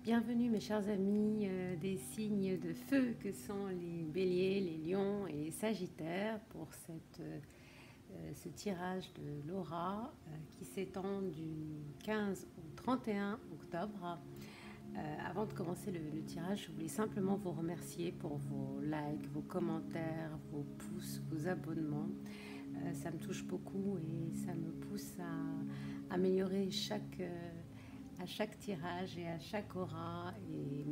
Bienvenue mes chers amis des signes de feu que sont les béliers, les lions et les sagittaires pour ce tirage de l'aura qui s'étend du 15 au 31 octobre. Avant de commencer le tirage, je voulais simplement vous remercier pour vos likes, vos commentaires, vos pouces, vos abonnements. Ça me touche beaucoup et ça me pousse à améliorer à chaque tirage et à chaque aura et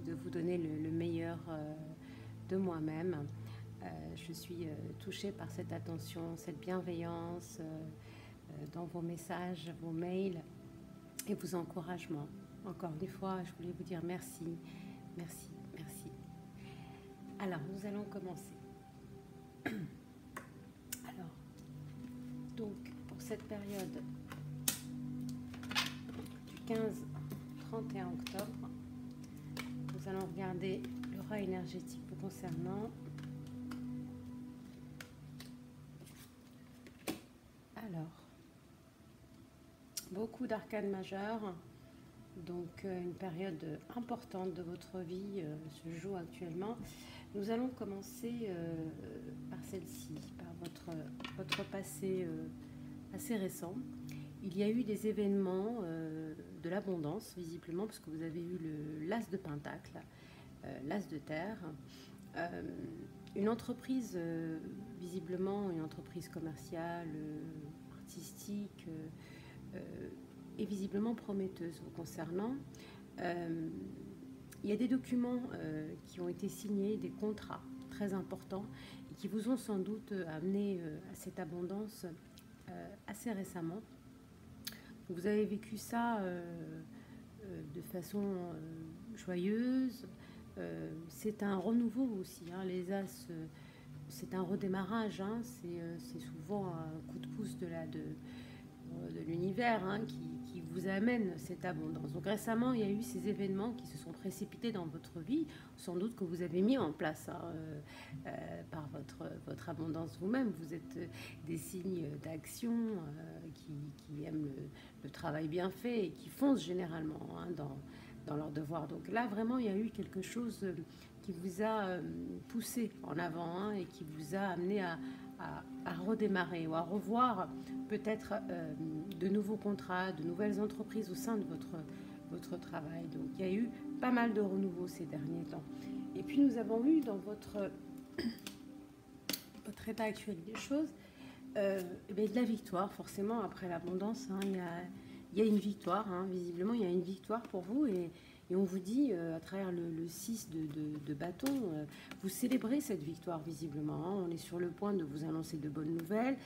de vous donner le meilleur de moi-même. Je suis touchée par cette attention, cette bienveillance dans vos messages, vos mails et vos encouragements. Encore une fois, je voulais vous dire merci, merci, merci. Alors, nous allons commencer. Alors, donc, pour cette période du 15-31 octobre, nous allons regarder l'aura énergétique vous concernant. Alors, beaucoup d'arcanes majeures, donc une période importante de votre vie se joue actuellement. Nous allons commencer par celle-ci, par votre passé assez récent. Il y a eu des événements de l'abondance, visiblement, parce que vous avez eu l'as de pentacle, l'as de terre, une entreprise, visiblement une entreprise commerciale, artistique, est visiblement prometteuse vous concernant. Il y a des documents qui ont été signés, des contrats très importants, et qui vous ont sans doute amené à cette abondance assez récemment. Vous avez vécu ça de façon joyeuse. C'est un renouveau aussi, hein. Les As, c'est un redémarrage, hein. C'est souvent un coup de pouce de l'univers, hein, qui vous amène cette abondance. Donc récemment, il y a eu ces événements qui se sont précipités dans votre vie, sans doute que vous avez mis en place, hein, par votre abondance vous-même. Vous êtes des signes d'action qui aiment le travail bien fait et qui foncent généralement, hein, dans leur devoir. Donc là, vraiment, il y a eu quelque chose qui vous a poussé en avant, hein, et qui vous a amené à redémarrer ou à revoir peut-être de nouveaux contrats, de nouvelles entreprises au sein de votre travail. Donc il y a eu pas mal de renouveau ces derniers temps. Et puis nous avons eu dans votre état actuel des choses de la victoire, forcément après l'abondance, hein, il y a une victoire, hein, visiblement il y a une victoire pour vous et on vous dit à travers le 6 de bâton, vous célébrez cette victoire visiblement, hein. On est sur le point de vous annoncer de bonnes nouvelles.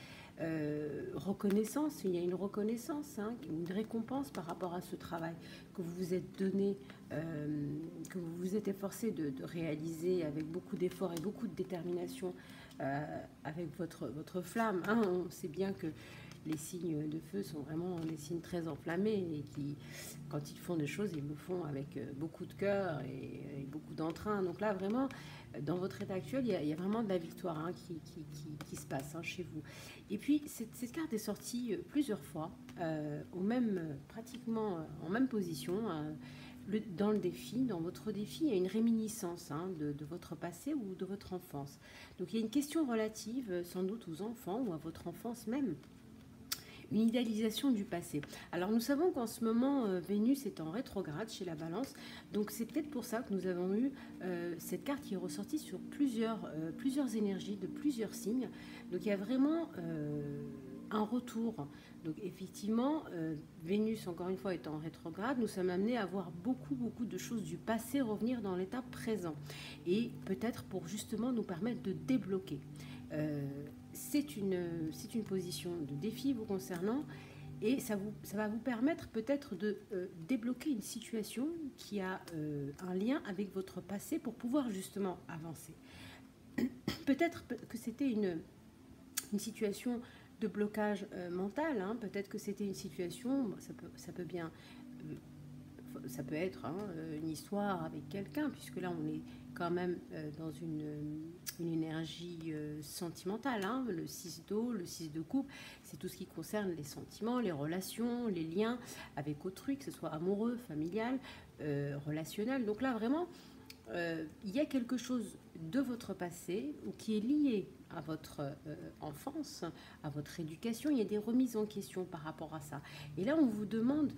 Reconnaissance, il y a une reconnaissance, hein, une récompense par rapport à ce travail que vous vous êtes donné, que vous vous êtes efforcé de réaliser avec beaucoup d'efforts et beaucoup de détermination, avec votre flamme, hein. On sait bien que les signes de feu sont vraiment des signes très enflammés et qui, quand ils font des choses, ils le font avec beaucoup de cœur et beaucoup d'entrain. Donc là, vraiment, dans votre état actuel, il y a vraiment de la victoire, hein, qui se passe, hein, chez vous. Et puis, cette carte est sortie plusieurs fois, pratiquement en même position. Dans le défi, dans votre défi, il y a une réminiscence, hein, de votre passé ou de votre enfance. Donc il y a une question relative sans doute aux enfants ou à votre enfance même. Une idéalisation du passé. Alors nous savons qu'en ce moment, Vénus est en rétrograde chez la Balance, donc c'est peut-être pour ça que nous avons eu cette carte qui est ressortie sur plusieurs énergies de plusieurs signes. Donc il y a vraiment un retour. Donc effectivement, Vénus, encore une fois, étant en rétrograde, nous sommes amenés à voir beaucoup de choses du passé revenir dans l'état présent. Et peut-être pour justement nous permettre de débloquer. C'est une position de défi vous concernant et ça va vous permettre peut-être de débloquer une situation qui a un lien avec votre passé pour pouvoir justement avancer. Peut-être que c'était une situation de blocage mental, hein. Peut-être que c'était une situation, ça peut bien ça peut être une histoire avec quelqu'un, puisque là on est quand même dans une énergie sentimentale, hein. Le 6 d'eau, le 6 de coupe, c'est tout ce qui concerne les sentiments, les relations, les liens avec autrui, que ce soit amoureux, familial, relationnel. Donc là vraiment, il y a quelque chose de votre passé ou qui est lié à votre enfance, à votre éducation. Il y a des remises en question par rapport à ça. Et là, on vous demande,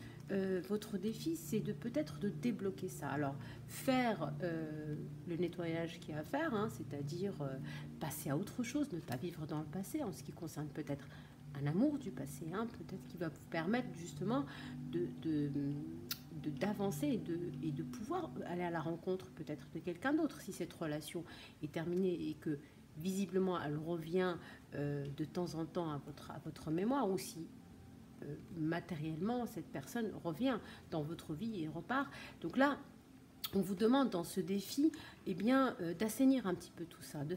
votre défi, c'est de peut-être de débloquer ça. Alors, faire le nettoyage qu'il y a à faire, hein, c'est-à-dire passer à autre chose, ne pas vivre dans le passé, en ce qui concerne peut-être un amour du passé, hein, peut-être qui va vous permettre justement d'avancer et de pouvoir aller à la rencontre peut-être de quelqu'un d'autre si cette relation est terminée et que visiblement elle revient de temps en temps à votre mémoire, ou si matériellement cette personne revient dans votre vie et repart. Donc là, on vous demande dans ce défi, eh bien, d'assainir un petit peu tout ça, de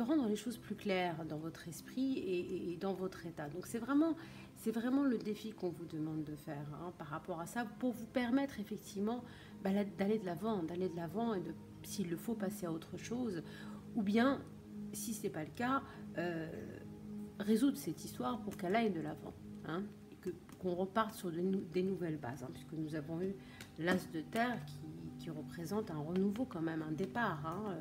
rendre les choses plus claires dans votre esprit et dans votre état. Donc c'est vraiment le défi qu'on vous demande de faire, hein, par rapport à ça, pour vous permettre effectivement d'aller de l'avant et s'il le faut, passer à autre chose, ou bien, si ce n'est pas le cas, résoudre cette histoire pour qu'elle aille de l'avant, hein, et qu'on reparte sur des nouvelles bases, hein, puisque nous avons eu l'as de terre qui représente un renouveau quand même, un départ, hein,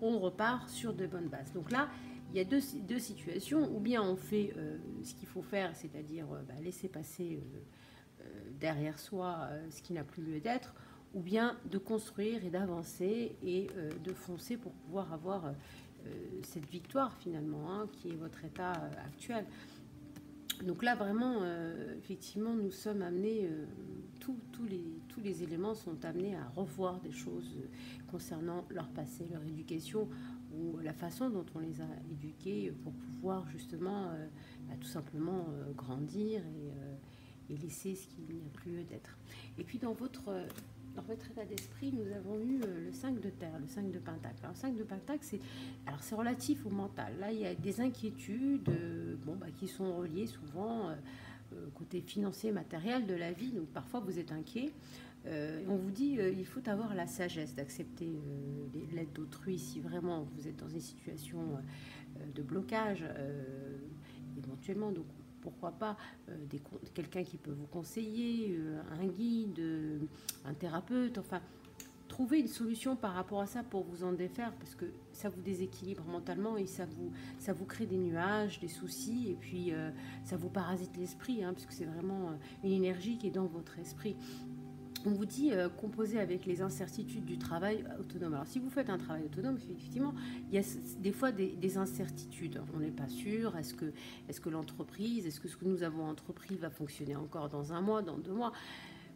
on repart sur de bonnes bases. Donc là, il y a deux situations, ou bien on fait ce qu'il faut faire, c'est-à-dire laisser passer derrière soi ce qui n'a plus lieu d'être, ou bien de construire et d'avancer et de foncer pour pouvoir avoir cette victoire finalement, hein, qui est votre état actuel. Donc là vraiment, effectivement, nous sommes amenés, tous les éléments sont amenés à revoir des choses concernant leur passé, leur éducation, ou la façon dont on les a éduqués pour pouvoir justement tout simplement grandir et laisser ce qu'il n'y a plus lieu d'être. Et puis dans votre état d'esprit, nous avons eu le 5 de terre, le 5 de pentacle. Alors, le 5 de pentacle, c'est relatif au mental. Là, il y a des inquiétudes qui sont reliées souvent côté financier, matériel de la vie. Donc, parfois, vous êtes inquiet. On vous dit il faut avoir la sagesse d'accepter l'aide d'autrui si vraiment vous êtes dans une situation de blocage, éventuellement. Donc, pourquoi pas quelqu'un qui peut vous conseiller, un guide, un thérapeute, enfin, trouver une solution par rapport à ça pour vous en défaire, parce que ça vous déséquilibre mentalement et ça vous crée des nuages, des soucis, et puis ça vous parasite l'esprit, hein, puisque c'est vraiment une énergie qui est dans votre esprit. On vous dit composer avec les incertitudes du travail autonome. Alors si vous faites un travail autonome, effectivement, il y a des fois des incertitudes. On n'est pas sûr. Est-ce que l'entreprise, est-ce que ce que nous avons entrepris va fonctionner encore dans 1 mois, dans 2 mois?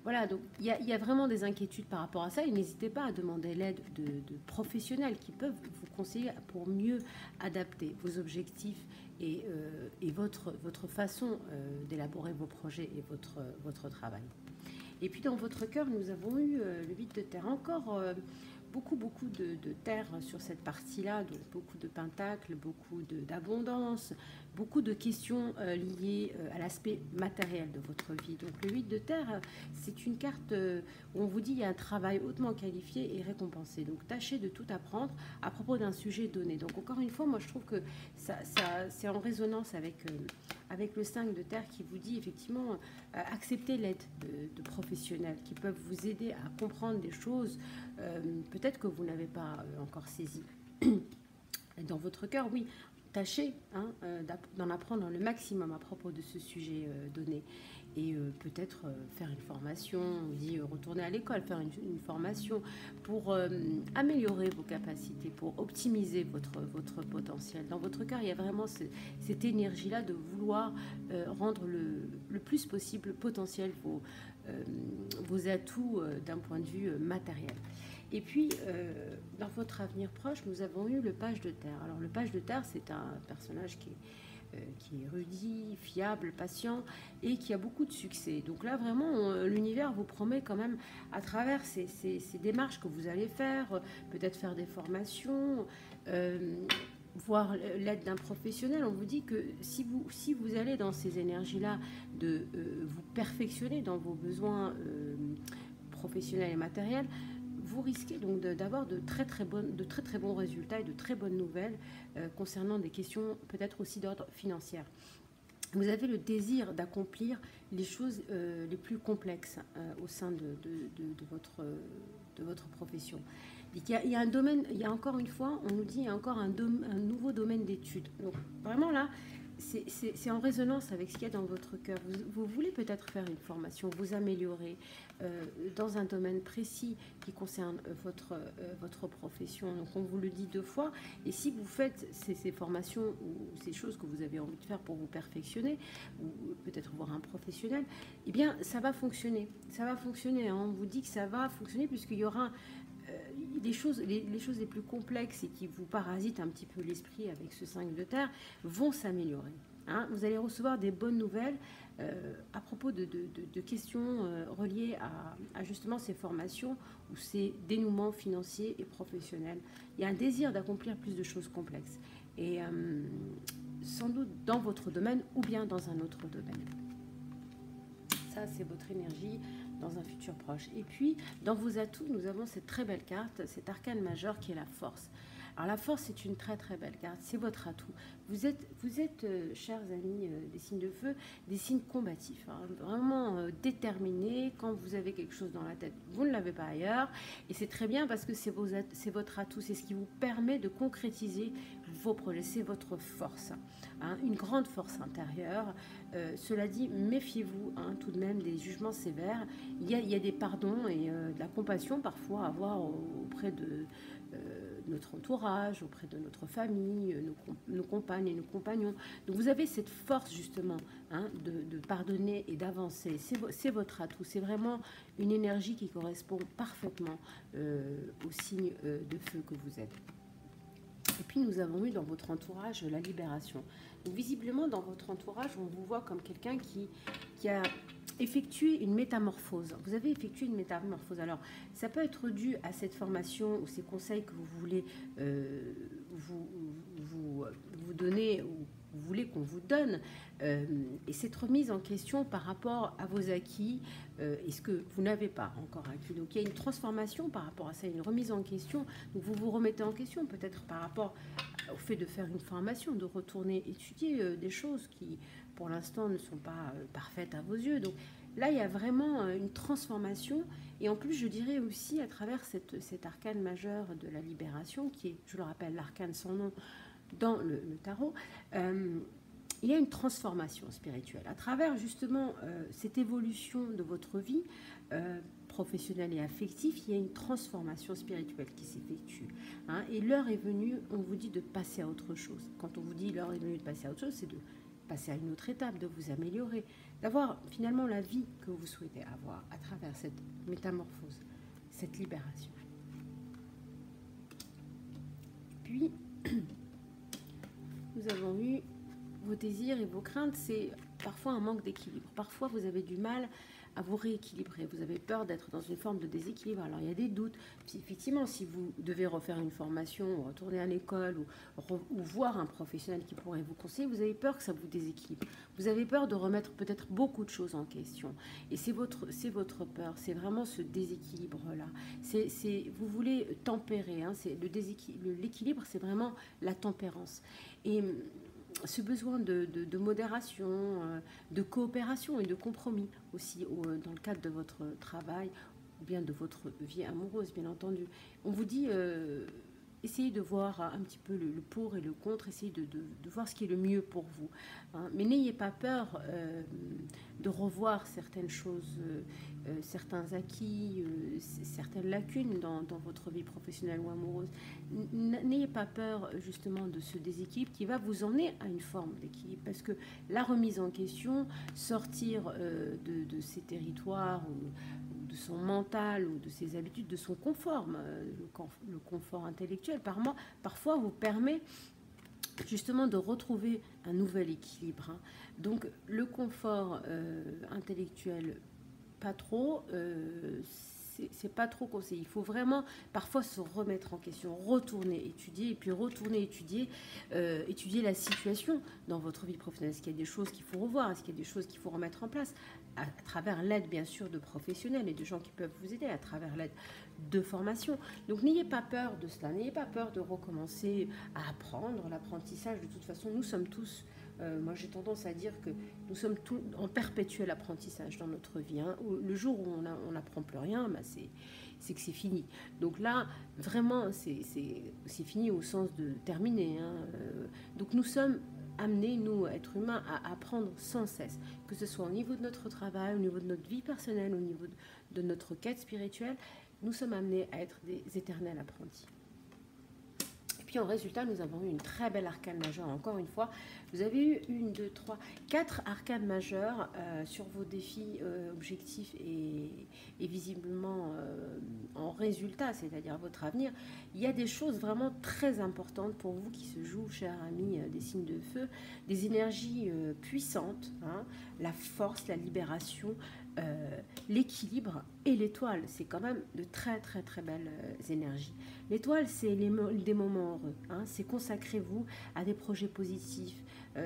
Voilà, donc il y a vraiment des inquiétudes par rapport à ça. Et n'hésitez pas à demander l'aide de professionnels qui peuvent vous conseiller pour mieux adapter vos objectifs et votre façon d'élaborer vos projets et votre travail. Et puis dans votre cœur, nous avons eu le 8 de terre, encore beaucoup de terre sur cette partie-là, donc beaucoup de pentacles, beaucoup d'abondance, beaucoup de questions liées à l'aspect matériel de votre vie. Donc le 8 de terre, c'est une carte où on vous dit il y a un travail hautement qualifié et récompensé. Donc tâchez de tout apprendre à propos d'un sujet donné. Donc encore une fois, moi je trouve que c'est en résonance avec le 5 de terre qui vous dit effectivement accepter l'aide de professionnels qui peuvent vous aider à comprendre des choses peut-être que vous n'avez pas encore saisi. Dans votre cœur, oui, tâchez d'en apprendre le maximum à propos de ce sujet donné. Et peut-être faire une formation, on dit retourner à l'école, faire une formation pour améliorer vos capacités, pour optimiser votre potentiel. Dans votre cœur, il y a vraiment cette énergie-là de vouloir rendre le plus possible potentiel vos atouts d'un point de vue matériel. Et puis, dans votre avenir proche, nous avons eu le page de terre. Alors, le page de terre, c'est un personnage qui est érudit, fiable, patient et qui a beaucoup de succès. Donc là, vraiment, l'univers vous promet quand même, à travers ces démarches que vous allez faire, peut-être faire des formations, voire l'aide d'un professionnel. On vous dit que si vous allez dans ces énergies-là, de vous perfectionner dans vos besoins professionnels et matériels, vous risquez donc d'avoir de très très bons résultats et de très bonnes nouvelles concernant des questions peut-être aussi d'ordre financier. Vous avez le désir d'accomplir les choses les plus complexes au sein de votre profession. Il y a un domaine, il y a encore une fois, on nous dit, il y a encore un nouveau domaine d'études. Donc vraiment là, c'est en résonance avec ce qu'il y a dans votre cœur. Vous voulez peut-être faire une formation, vous améliorer dans un domaine précis qui concerne votre profession. Donc on vous le dit 2 fois. Et si vous faites ces formations ou ces choses que vous avez envie de faire pour vous perfectionner, ou peut-être voir un professionnel, eh bien ça va fonctionner. Ça va fonctionner. Hein. On vous dit que ça va fonctionner puisqu'il y aura les choses les plus complexes et qui vous parasitent un petit peu l'esprit avec ce 5 de terre vont s'améliorer. Hein. Vous allez recevoir des bonnes nouvelles à propos de questions reliées à justement ces formations ou ces dénouements financiers et professionnels. Il y a un désir d'accomplir plus de choses complexes et sans doute dans votre domaine ou bien dans un autre domaine. Ça, c'est votre énergie dans un futur proche. Et puis, dans vos atouts, nous avons cette très belle carte, cet arcane majeur qui est la force. Alors la force, c'est une très très belle carte, c'est votre atout. Vous êtes chers amis des signes de feu, des signes combatifs, hein, vraiment déterminés. Quand vous avez quelque chose dans la tête, vous ne l'avez pas ailleurs. Et c'est très bien parce que c'est votre atout, c'est ce qui vous permet de concrétiser vos projets, c'est votre force. Hein, une grande force intérieure. Cela dit, méfiez-vous hein, tout de même des jugements sévères. Il y a des pardons et de la compassion parfois à avoir auprès de notre entourage, auprès de notre famille, nos compagnes et nos compagnons. Donc vous avez cette force justement hein, de pardonner et d'avancer. C'est votre atout. C'est vraiment une énergie qui correspond parfaitement au signe de feu que vous êtes. Et puis nous avons eu dans votre entourage la libération. Donc visiblement dans votre entourage, on vous voit comme quelqu'un qui a effectué une métamorphose. Vous avez effectué une métamorphose. Alors ça peut être dû à cette formation ou ces conseils que vous voulez vous donner ou vous voulez qu'on vous donne et cette remise en question par rapport à vos acquis et ce que vous n'avez pas encore acquis. Donc il y a une transformation par rapport à ça, une remise en question. Donc vous vous remettez en question peut-être par rapport au fait de faire une formation, de retourner étudier des choses qui pour l'instant ne sont pas parfaites à vos yeux. Donc là il y a vraiment une transformation et en plus je dirais aussi à travers cet arcane majeur de la libération qui est, je le rappelle, l'arcane sans nom dans le tarot, il y a une transformation spirituelle. À travers justement cette évolution de votre vie professionnelle et affective, il y a une transformation spirituelle qui s'effectue. Hein, et l'heure est venue, on vous dit de passer à autre chose. Quand on vous dit l'heure est venue de passer à autre chose, c'est de passer à une autre étape, de vous améliorer, d'avoir finalement la vie que vous souhaitez avoir à travers cette métamorphose, cette libération. Puis, nous avons eu vos désirs et vos craintes, c'est parfois un manque d'équilibre. Parfois, vous avez du mal à vous rééquilibrer. Vous avez peur d'être dans une forme de déséquilibre. Alors, il y a des doutes. Effectivement, si vous devez refaire une formation, ou retourner à l'école, ou voir un professionnel qui pourrait vous conseiller, vous avez peur que ça vous déséquilibre. Vous avez peur de remettre peut-être beaucoup de choses en question. Et c'est votre peur. C'est vraiment ce déséquilibre-là. Vous voulez tempérer. Hein, l'équilibre, c'est vraiment la tempérance. Et ce besoin de modération, de coopération et de compromis aussi dans le cadre de votre travail ou bien de votre vie amoureuse, bien entendu. On vous dit, essayez de voir un petit peu le pour et le contre, essayez de voir ce qui est le mieux pour vous. Hein. Mais n'ayez pas peur de revoir certaines choses, certains acquis, certaines lacunes dans votre vie professionnelle ou amoureuse. N'ayez pas peur justement de ce déséquilibre qui va vous emmener à une forme d'équilibre. Parce que la remise en question, sortir de ces territoires de son mental ou de ses habitudes, de son confort, le confort intellectuel, parfois vous permet justement de retrouver un nouvel équilibre. Hein. Donc le confort intellectuel, pas trop, c'est pas trop conseillé. Il faut vraiment parfois se remettre en question, retourner étudier, et puis retourner étudier, étudier la situation dans votre vie professionnelle. Est-ce qu'il y a des choses qu'il faut revoir? Est-ce qu'il y a des choses qu'il faut remettre en place à travers l'aide, bien sûr, de professionnels et de gens qui peuvent vous aider, à travers l'aide de formation. Donc n'ayez pas peur de cela, n'ayez pas peur de recommencer à apprendre. L'apprentissage, de toute façon, nous sommes tous, moi j'ai tendance à dire que nous sommes tous en perpétuel apprentissage dans notre vie. Hein. Le jour où on n'apprend plus rien, bah c'est que c'est fini. Donc là, vraiment, c'est fini au sens de terminer. Hein. Donc nous sommes amenés, nous, êtres humains, à apprendre sans cesse, que ce soit au niveau de notre travail, au niveau de notre vie personnelle, au niveau de notre quête spirituelle. Nous sommes amenés à être des éternels apprentis. Et puis en résultat, nous avons eu une très belle arcane majeure. Encore une fois, vous avez eu 1, 2, 3, 4 arcanes majeures sur vos défis, objectifs et visiblement en résultat, c'est-à-dire votre avenir. Il y a des choses vraiment très importantes pour vous qui se jouent, chers amis des signes de feu, des énergies puissantes, hein, la force, la libération, l'équilibre et l'étoile. C'est quand même de très très très belles énergies. L'étoile, c'est des moments heureux, hein, c'est consacrez-vous à des projets positifs.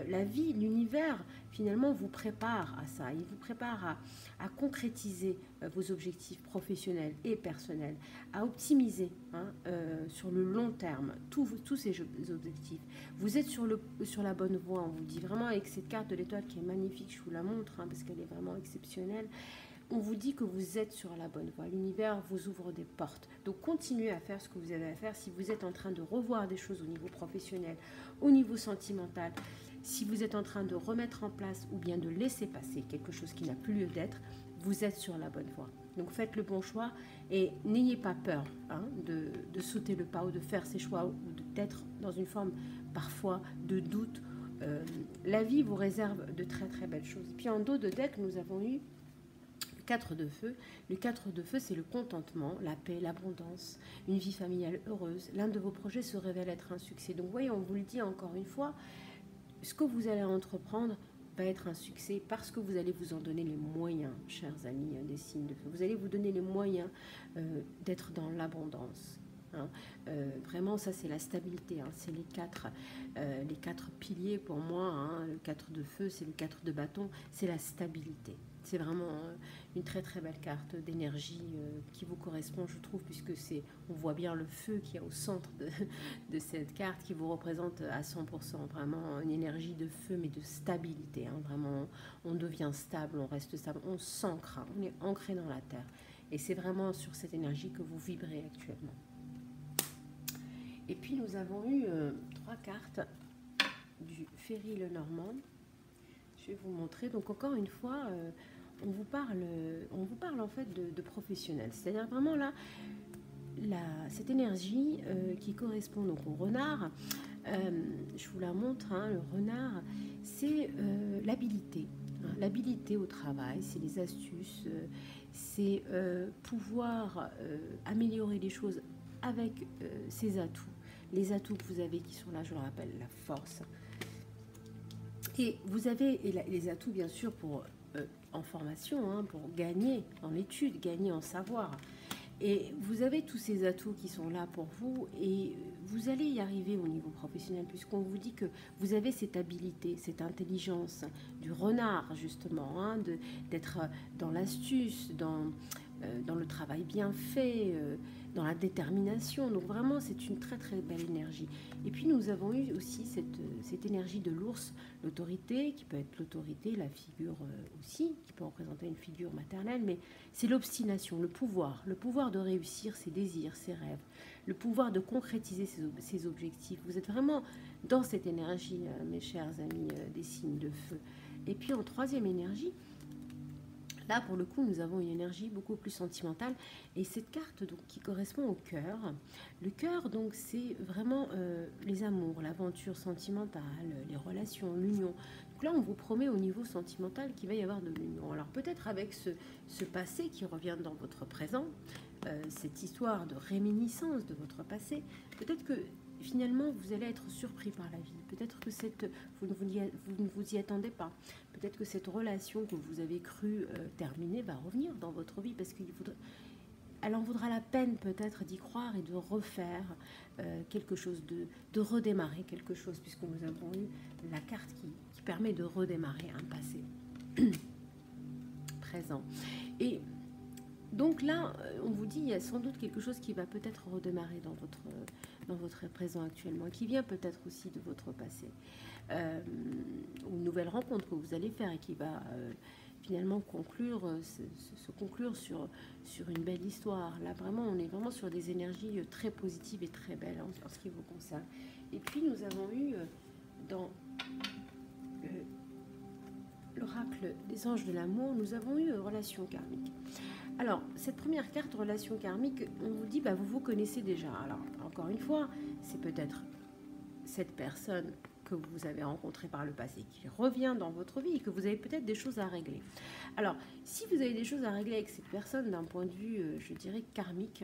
La vie, l'univers, finalement, vous prépare à ça. Il vous prépare à concrétiser vos objectifs professionnels et personnels, à optimiser hein, sur le long terme tous ces objectifs. Vous êtes sur la bonne voie, on vous dit vraiment avec cette carte de l'étoile qui est magnifique, je vous la montre hein, parce qu'elle est vraiment exceptionnelle. On vous dit que vous êtes sur la bonne voie. L'univers vous ouvre des portes. Donc continuez à faire ce que vous avez à faire. Si vous êtes en train de revoir des choses au niveau professionnel, au niveau sentimental, si vous êtes en train de remettre en place ou bien de laisser passer quelque chose qui n'a plus lieu d'être, vous êtes sur la bonne voie. Donc faites le bon choix et n'ayez pas peur hein, de sauter le pas ou de faire ces choix ou d'être dans une forme parfois de doute. La vie vous réserve de très très belles choses. Et puis en dos de deck, nous avons eu 4 de feu. Le 4 de feu, c'est le contentement, la paix, l'abondance, une vie familiale heureuse. L'un de vos projets se révèle être un succès. Donc, vous voyez, on vous le dit encore une fois, ce que vous allez entreprendre va être un succès parce que vous allez vous en donner les moyens, chers amis des signes de feu. Vous allez vous donner les moyens d'être dans l'abondance. Hein. Vraiment, ça, c'est la stabilité. Hein. C'est les quatre piliers pour moi. Hein. Le 4 de feu, c'est le 4 de bâton, c'est la stabilité. C'est vraiment une très très belle carte d'énergie qui vous correspond, je trouve, puisque on voit bien le feu qui est au centre de cette carte qui vous représente à 100%. Vraiment une énergie de feu, mais de stabilité. Hein. Vraiment, on devient stable, on reste stable, on s'ancre, hein. On est ancré dans la terre. Et c'est vraiment sur cette énergie que vous vibrez actuellement. Et puis nous avons eu 3 cartes du Ferry Lenormand. Je vais vous montrer. Donc encore une fois, on vous parle en fait de professionnels. C'est-à-dire vraiment là, cette énergie qui correspond donc au renard. Je vous la montre. Hein, le renard, c'est l'habilité. Hein, l'habilité au travail, c'est les astuces, c'est pouvoir améliorer les choses avec ses atouts. Les atouts que vous avez qui sont là, je le rappelle, la force. Et vous avez les atouts, bien sûr, pour en formation, hein, pour gagner en études, gagner en savoir. Et vous avez tous ces atouts qui sont là pour vous et vous allez y arriver au niveau professionnel puisqu'on vous dit que vous avez cette habilité, cette intelligence du renard, justement, hein, d'être dans l'astuce, dans le travail bien fait, dans la détermination. Donc vraiment, c'est une très très belle énergie. Et puis nous avons eu aussi cette énergie de l'ours, l'autorité, qui peut être l'autorité, la figure aussi, qui peut représenter une figure maternelle, mais c'est l'obstination, le pouvoir de réussir ses désirs, ses rêves, le pouvoir de concrétiser ses objectifs. Vous êtes vraiment dans cette énergie, mes chers amis des signes de feu. Et puis en troisième énergie, là, pour le coup, nous avons une énergie beaucoup plus sentimentale. Et cette carte donc, qui correspond au cœur, le cœur, donc, c'est vraiment les amours, l'aventure sentimentale, les relations, l'union. Donc là, on vous promet au niveau sentimental qu'il va y avoir de l'union. Alors peut-être avec ce passé qui revient dans votre présent, cette histoire de réminiscence de votre passé, peut-être que finalement, vous allez être surpris par la vie. Peut-être que vous ne vous y attendez pas. Peut-être que cette relation que vous avez cru terminer va revenir dans votre vie parce qu'il faudra... elle en vaudra la peine peut-être d'y croire et de refaire quelque chose, de redémarrer quelque chose, puisque nous avons eu la carte qui permet de redémarrer un passé présent. Et donc là, on vous dit, il y a sans doute quelque chose qui va peut-être redémarrer dans votre présent actuellement, qui vient peut-être aussi de votre passé, ou une nouvelle rencontre que vous allez faire et qui va finalement se conclure sur une belle histoire. Là, vraiment, on est vraiment sur des énergies très positives et très belles en ce qui vous concerne. Et puis, nous avons eu dans l'oracle des anges de l'amour, nous avons eu relation karmique. Alors, cette première carte, relation karmique, on vous dit, bah, vous vous connaissez déjà. Alors, encore une fois, c'est peut-être cette personne que vous avez rencontrée par le passé qui revient dans votre vie et que vous avez peut-être des choses à régler. Alors, si vous avez des choses à régler avec cette personne d'un point de vue, je dirais, karmique,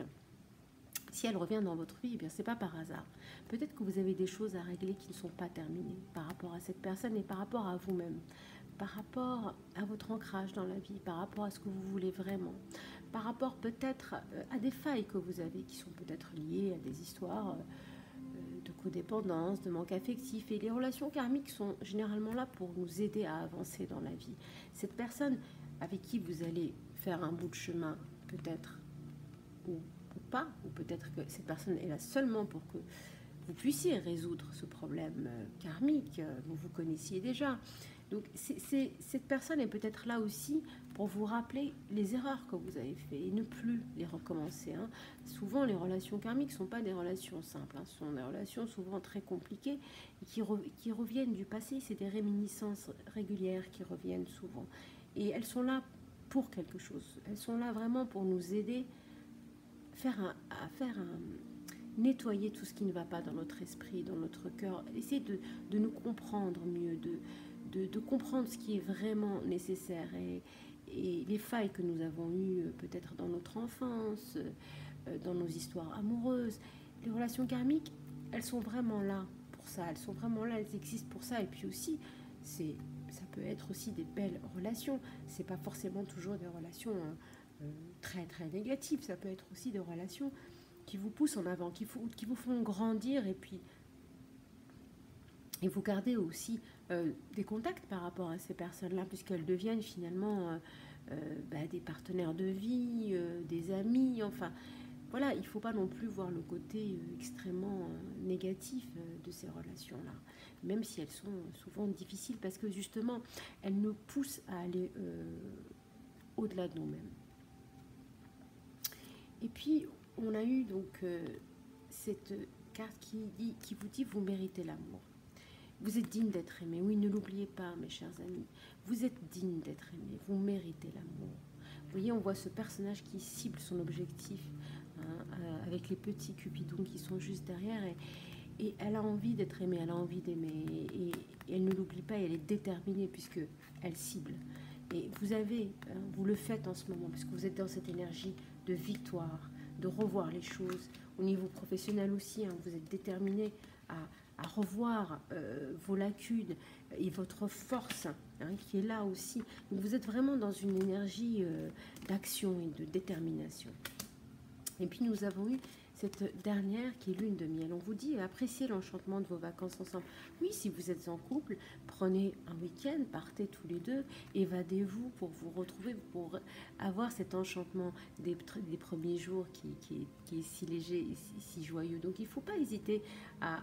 si elle revient dans votre vie, eh bien, c'est pas par hasard. Peut-être que vous avez des choses à régler qui ne sont pas terminées par rapport à cette personne et par rapport à vous-même, par rapport à votre ancrage dans la vie, par rapport à ce que vous voulez vraiment, par rapport peut-être à des failles que vous avez qui sont peut-être liées à des histoires de codépendance, de manque affectif. Et les relations karmiques sont généralement là pour nous aider à avancer dans la vie. Cette personne avec qui vous allez faire un bout de chemin, peut-être, ou pas, ou peut-être que cette personne est là seulement pour que vous puissiez résoudre ce problème karmique, vous vous connaissiez déjà. Donc cette personne est peut-être là aussi pour vous rappeler les erreurs que vous avez faites et ne plus les recommencer. Hein. Souvent, les relations karmiques ne sont pas des relations simples, hein. Ce sont des relations souvent très compliquées et qui reviennent du passé. C'est des réminiscences régulières qui reviennent souvent. Et elles sont là pour quelque chose. Elles sont là vraiment pour nous aider à faire nettoyer tout ce qui ne va pas dans notre esprit, dans notre cœur. Essayer de nous comprendre mieux, de comprendre ce qui est vraiment nécessaire et les failles que nous avons eues peut-être dans notre enfance, dans nos histoires amoureuses. Les relations karmiques, elles sont vraiment là pour ça, elles sont vraiment là, elles existent pour ça. Et puis aussi, ça peut être aussi des belles relations, c'est pas forcément toujours des relations très très négatives, ça peut être aussi des relations qui vous poussent en avant, qui vous font grandir et vous gardez aussi des contacts par rapport à ces personnes-là, puisqu'elles deviennent finalement des partenaires de vie, des amis, enfin, voilà, il ne faut pas non plus voir le côté extrêmement négatif de ces relations-là, même si elles sont souvent difficiles, parce que justement, elles nous poussent à aller au-delà de nous-mêmes. Et puis, on a eu donc cette carte qui vous dit « vous méritez l'amour ». Vous êtes digne d'être aimé. Oui, ne l'oubliez pas, mes chers amis. Vous êtes digne d'être aimé. Vous méritez l'amour. Vous voyez, on voit ce personnage qui cible son objectif, hein, avec les petits cupidons qui sont juste derrière. Et elle a envie d'être aimée, elle a envie d'aimer. Et elle ne l'oublie pas, et elle est déterminée puisqu'elle cible. Et vous le faites en ce moment, puisque vous êtes dans cette énergie de victoire, de revoir les choses. Au niveau professionnel aussi, hein, vous êtes déterminé à revoir vos lacunes et votre force, hein, qui est là aussi. Donc vous êtes vraiment dans une énergie d'action et de détermination. Et puis nous avons eu cette dernière qui est lune de miel. On vous dit appréciez l'enchantement de vos vacances ensemble. Oui, si vous êtes en couple, prenez un week-end, partez tous les deux, évadez-vous pour vous retrouver, pour avoir cet enchantement des premiers jours qui est si léger et si joyeux. Donc il ne faut pas hésiter à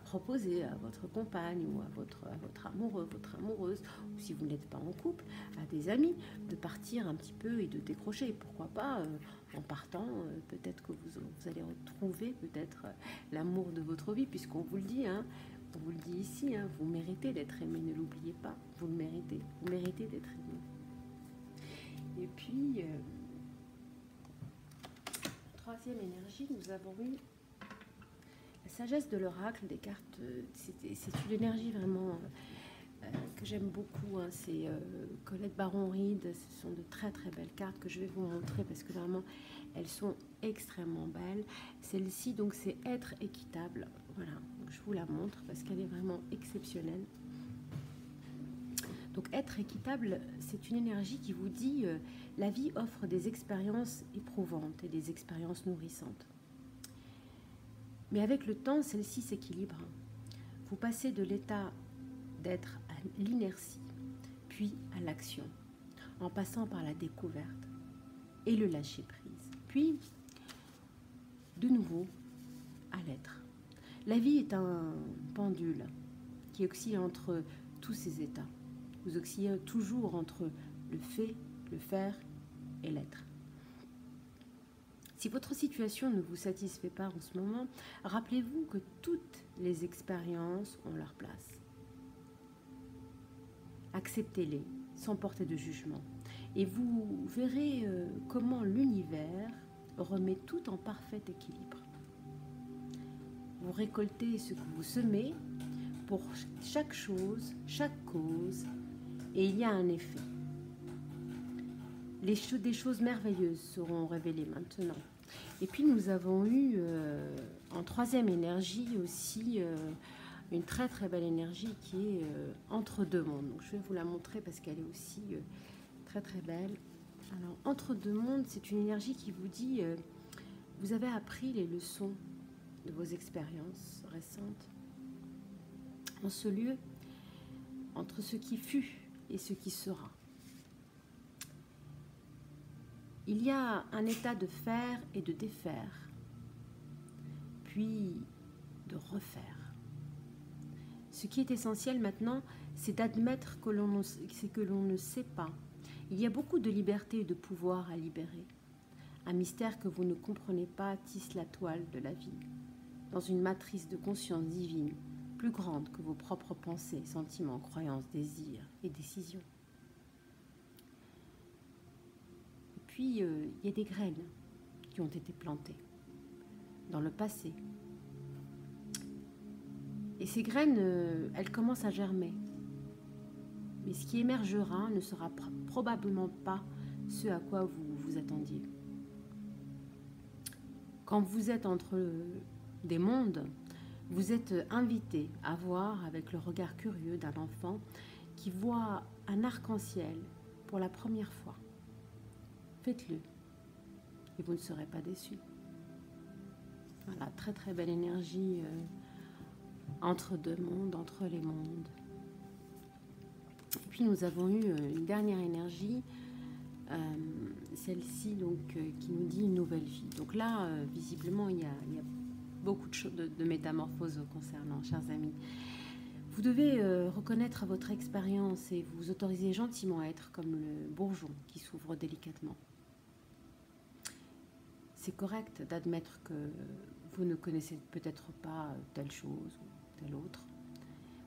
proposer à votre compagne ou à votre amoureux, votre amoureuse, ou si vous n'êtes pas en couple, à des amis, de partir un petit peu et de décrocher. Et pourquoi pas en partant, peut-être que vous allez retrouver peut-être l'amour de votre vie, puisqu'on vous le dit, hein, on vous le dit ici, hein, vous méritez d'être aimé, ne l'oubliez pas, vous le méritez, vous méritez d'être aimé. Et puis, troisième énergie, nous avons eu la sagesse de l'oracle des cartes. C'est une énergie vraiment que j'aime beaucoup, hein. C'est Colette Baron-Reid. Ce sont de très très belles cartes que je vais vous montrer parce que vraiment elles sont extrêmement belles. Celle-ci donc c'est être équitable, voilà, donc je vous la montre parce qu'elle est vraiment exceptionnelle. Donc être équitable, c'est une énergie qui vous dit la vie offre des expériences éprouvantes et des expériences nourrissantes. Mais avec le temps, celle-ci s'équilibre. Vous passez de l'état d'être à l'inertie, puis à l'action, en passant par la découverte et le lâcher-prise, puis de nouveau à l'être. La vie est un pendule qui oscille entre tous ces états. Vous oscillez toujours entre le fait, le faire et l'être. Si votre situation ne vous satisfait pas en ce moment, rappelez-vous que toutes les expériences ont leur place. Acceptez-les sans porter de jugement et vous verrez comment l'univers remet tout en parfait équilibre. Vous récoltez ce que vous semez pour chaque chose, chaque cause, et il y a un effet. Des choses merveilleuses seront révélées maintenant. Et puis nous avons eu en troisième énergie aussi une très très belle énergie qui est entre deux mondes. Donc, je vais vous la montrer parce qu'elle est aussi très très belle. Alors entre deux mondes, c'est une énergie qui vous dit vous avez appris les leçons de vos expériences récentes. En ce lieu, entre ce qui fut et ce qui sera, il y a un état de faire et de défaire, puis de refaire. Ce qui est essentiel maintenant, c'est d'admettre que l'on ne sait pas. Il y a beaucoup de liberté et de pouvoir à libérer. Un mystère que vous ne comprenez pas tisse la toile de la vie, dans une matrice de conscience divine, plus grande que vos propres pensées, sentiments, croyances, désirs et décisions. Et puis, il y a des graines qui ont été plantées dans le passé. Et ces graines, elles commencent à germer. Mais ce qui émergera ne sera probablement pas ce à quoi vous vous attendiez. Quand vous êtes entre des mondes, vous êtes invité à voir avec le regard curieux d'un enfant qui voit un arc-en-ciel pour la première fois. Faites-le et vous ne serez pas déçus. Voilà, très très belle énergie entre deux mondes, entre les mondes. Et puis nous avons eu une dernière énergie, celle-ci donc qui nous dit une nouvelle vie. Donc là, visiblement, il y a beaucoup de choses, de métamorphoses concernant, chers amis. Vous devez reconnaître votre expérience et vous autoriser gentiment à être comme le bourgeon qui s'ouvre délicatement. C'est correct d'admettre que vous ne connaissez peut-être pas telle chose ou telle autre.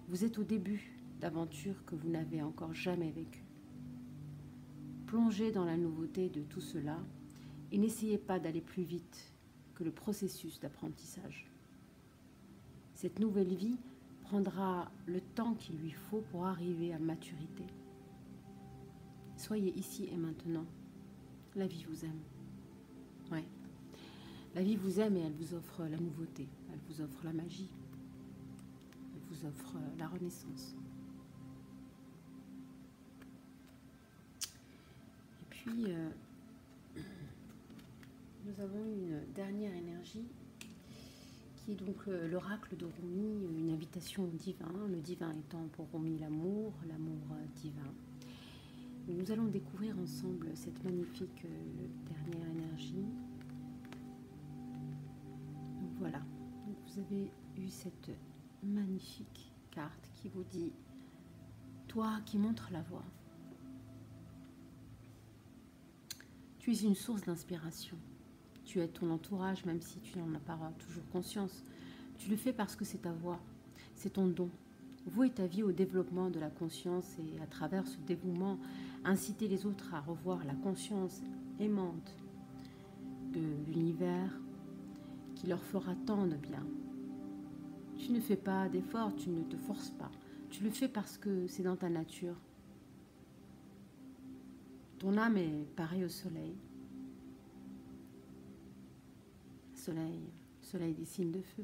Vous êtes au début d'aventures que vous n'avez encore jamais vécues. Plongez dans la nouveauté de tout cela et n'essayez pas d'aller plus vite que le processus d'apprentissage. Cette nouvelle vie prendra le temps qu'il lui faut pour arriver à maturité. Soyez ici et maintenant. La vie vous aime. Ouais. La vie vous aime et elle vous offre la nouveauté, elle vous offre la magie, elle vous offre la renaissance. Et puis, nous avons une dernière énergie qui est donc l'oracle de Rumi, une invitation au divin, le divin étant pour Rumi l'amour divin. Nous allons découvrir ensemble cette magnifique dernière énergie. Donc voilà, donc vous avez eu cette magnifique carte qui vous dit « Toi qui montres la voie, tu es une source d'inspiration. Tu aides ton entourage même si tu n'en as pas toujours conscience. Tu le fais parce que c'est ta voie, c'est ton don. Vouer ta vie au développement de la conscience et à travers ce dévouement, inciter les autres à revoir la conscience aimante de l'univers qui leur fera tant de bien. Tu ne fais pas d'efforts, tu ne te forces pas. Tu le fais parce que c'est dans ta nature. Ton âme est pareille au soleil. Soleil des signes de feu.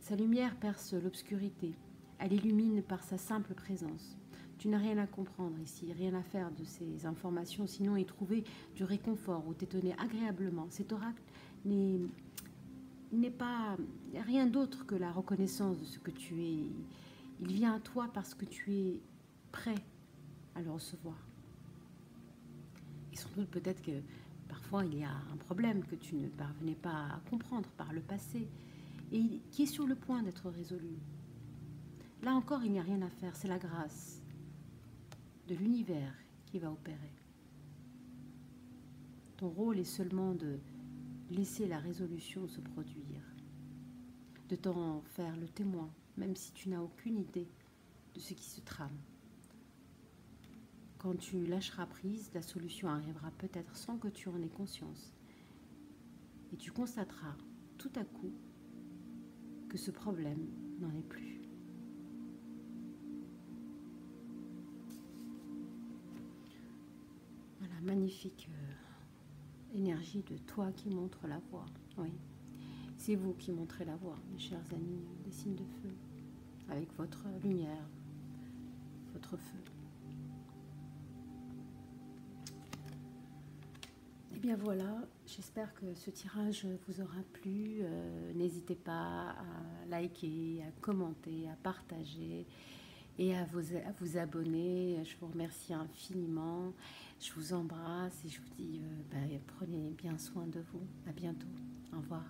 Sa lumière perce l'obscurité. elle illumine par sa simple présence. Tu n'as rien à comprendre ici, rien à faire de ces informations, sinon y trouver du réconfort ou t'étonner agréablement. Cet oracle n'est pas rien d'autre que la reconnaissance de ce que tu es. Il vient à toi parce que tu es prêt à le recevoir. Et sans doute peut-être que parfois il y a un problème que tu ne parvenais pas à comprendre par le passé et qui est sur le point d'être résolu. Là encore, il n'y a rien à faire, c'est la grâce de l'univers qui va opérer. Ton rôle est seulement de laisser la résolution se produire, de t'en faire le témoin, même si tu n'as aucune idée de ce qui se trame. Quand tu lâcheras prise, la solution arrivera peut-être sans que tu en aies conscience. Et tu constateras tout à coup que ce problème n'en est plus. Voilà, magnifique énergie de toi qui montre la voie. Oui, c'est vous qui montrez la voie, mes chers amis des signes de feu, avec votre lumière, votre feu. Et bien voilà, j'espère que ce tirage vous aura plu. N'hésitez pas à liker, à commenter, à partager et à vous abonner. Je vous remercie infiniment. Je vous embrasse et je vous dis prenez bien soin de vous. À bientôt. Au revoir.